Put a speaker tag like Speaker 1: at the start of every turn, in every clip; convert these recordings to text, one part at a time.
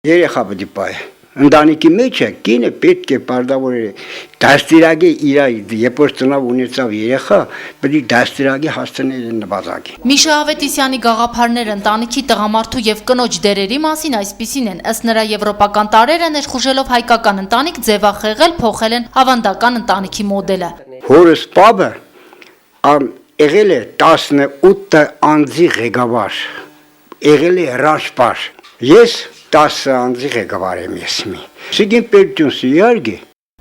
Speaker 1: Երեխա պետք է պահի։ Ընտանիքի մեջ է կինը պետք է պարտավոր է դաստիարակի իր երբ որ ծնավ ունեցավ երեխա, պետք է դաստիարակի հասցնել նվազագի։
Speaker 2: Միշա Ավետիսյանի գաղափարները ընտանիքի տղամարդու եւ կնոջ դերերի մասին այսպիսին են, ըստ նրա եվրոպական տարրերը ներխուժելով հայկական ընտանիք ձևախեղել, փոխել են ավանդական ընտանիքի մոդելը։
Speaker 1: Հորս պապը եղել է 18 անձի ղեկավար, եղել է հրաշքար։ Ես 10 անձի ղեկավար եմ ես մի։ Սիգին պետություն սիարգի։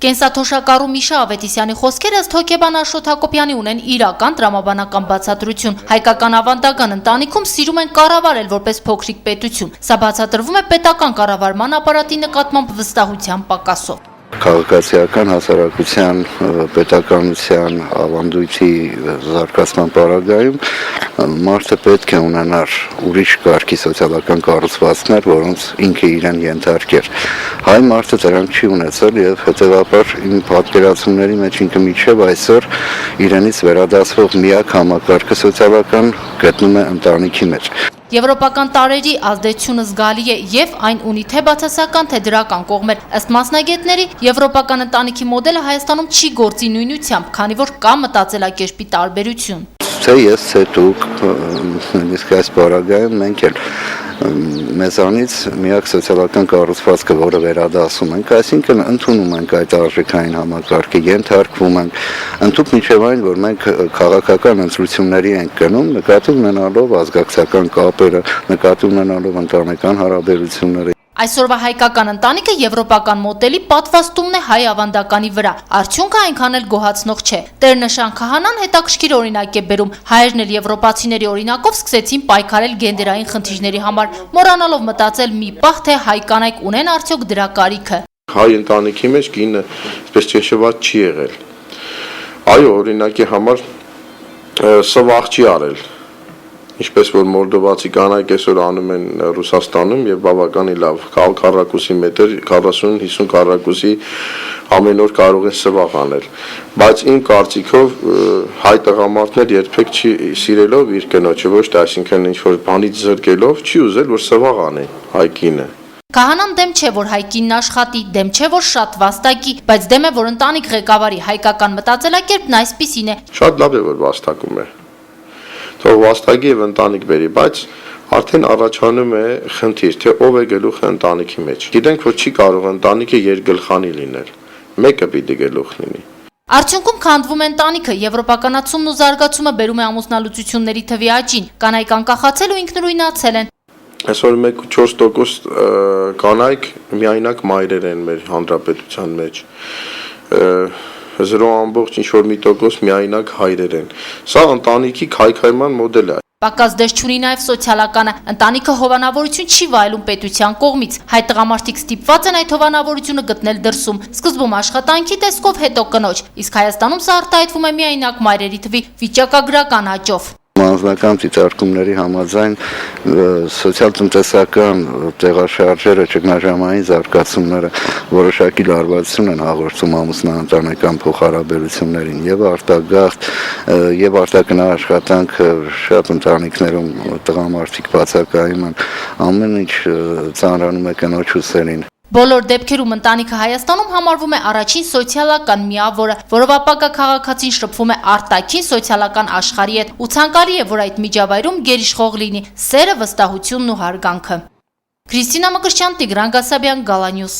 Speaker 2: Կենսաթոշակառու Միշա Ավետիսյանի խոսքերը ըստ հոգեբան Աշոտ Հակոբյանի ունեն իրական տրամաբանական բացատրություն։ Հայկական ավանդական ընտանիքում սիրում են կառավարել որպես փոքրիկ պետություն։ Սա բացատրվում է պետական կառավարման ապարատի նկատմամբ վստահության պակասով։
Speaker 3: Քաղաքացիական հասարակության պետականության ավանդույթի զարգացման պարագայում մարդը պետք է ունենար ուրիշ կարգի սոցիալական կառուցվածքներ, որոնց ինքը իրեն ենթարկեր։ Հայ մարդը դրանք չի ունեցել եւ հետեւաբար իմ պատկերացումների մեջ ինքը միջև այսօր իրենից վերադասվող միակ համակարգը սոցիալական գտնում է ընտանիքի մեջ։
Speaker 2: Եվրոպական տարրերի ազդեցությունը զգալի է եւ այն ունի թե բացասական, թե դրական կողմեր։ Ըստ մասնագետների, եվրոպական ընտանիքի մոդելը Հայաստանում չի գործի նույնությամբ, քանի որ կա մտածելակերպի տարբերություն։
Speaker 3: Թե ես, թե դուք, նույնիսկ այս պարագայում մենք էլ մեզանից միակ սոցիալական կառուցվածքը, որը վերադասում ենք, այսինքն ընդունում ենք այդ արժեքային համակարգը, ենթարկվում ենք, ընդհանուր մինչև այն, որ մենք քաղաքական ընտրությունների ենք գնում, նկատի ունենալով ազգակցական կապերը, նկատի ունենալով ընտանեկան հարաբերությունները։
Speaker 2: Այսօրվա հայկական ընտանիքը եվրոպական մոդելի պատվաստումն է հայ ավանդականի վրա։ Արդյունքը այնքան էլ գոհացնող չէ։ Տեր-Նշան քահանան հետաքրքիր օրինակ է բերում։ Հայերն էլ եվրոպացիների օրինակով սկսեցին պայքարել գենդերային խնդիրների համար, մոռանալով մտածել մի պահ, թե հայ կանայք ունեն արդյոք դրա կարիքը։
Speaker 4: Հայ ընտանիքի մեջ կինը այսպես ճնշված չի եղել։ Այո, օրինակի համար սվաղ չի արել։ Ինչպես որ մոլդովացի կանայք այսօր անում են Ռուսաստանում եւ բավականին լավ, քառակուսի մետր, 40-50 քառակուսի ամեն օր կարող են սվաղ անել, բայց իմ կարծիքով հայ տղամարդներ երբեք չի սիրելով իր կնոջը, ոչ թե այսինքն ինչ որ բանից զրկելով չի ուզել որ սվաղ անի հայ կինը։
Speaker 2: Քահանան դեմ չէ, որ հայ կինն աշխատի, դեմ չէ, որ շատ վաստակի, բայց դեմ է, որ ընտանիք ղեկավարի, հայկական մտածելակերպն այսպիսին է։
Speaker 4: Շատ լավ է, որ վաստակում է։ Թող վաստակի եւ ընտանիք բերի, բայց արդեն առաջանում է խնդիր, թե ով է գլուխը ընտանիքի մեջ։ Գիտենք, որ չի կարող ընտանիքը երկգլխանի լինել։ Մեկը պիտի գլուխ լինի։
Speaker 2: Արդյունքում քանդվում է ընտանիքը, եվրոպականացումն ու զարգացումը բերում է ամուսնալուծությունների թվի աճին, կանայք անկախացել ու ինքնուրույնացել են։
Speaker 4: Այսօր 1-4% կանայք միայնակ մայրեր են մեր հանրապետության մեջ։ 0.1% միայնակ հայրեր են։ Սա ընտանիքի քայքայման մոդել է։
Speaker 2: Պակաս դեր չունի նաև սոցիալականը։ Ընտանիքը հովանավորություն չի վայելում պետության կողմից։ Հայ տղամարդիկ ստիպված են այդ հովանավորությունը գտնել դրսում։ Սկզբում աշխատանքի տեսքով, հետո կնոջ։ Իսկ Հայաստանում սա արտահայտվում է միայնակ մայրերի թվի վիճակագրական աճով։
Speaker 3: Անձնական դիտարկումների համաձայն սոցիալ-տնտեսական տեղաշարժերը, ճգնաժամային զարգացումները որոշակի լարվածություն են հաղորդում ամուսնա-ընտանեկան փոխհարաբերություններին եւ արտագաղթ եւ արտագնա աշխատանքը շատ ընտանիքներում տղամարդիկ բացակայում են, ամեն ինչ ծանրանում է կնոջ ուսերին։
Speaker 2: Բոլոր դեպքերում ընտանիքը Հայաստանում համարվում է առաջին սոցիալական միավորը, որով ապագա քաղաքացին շփվում է արտաքին սոցիալական աշխարհի հետ, ու ցանկալի է, որ այդ միջավայրում գերիշխող լինի սերը, վստահությունն ու հարգանքը։ Քրիստինա Մկրտչյան, Տիգրան Գասաբյան, Գալանյուս։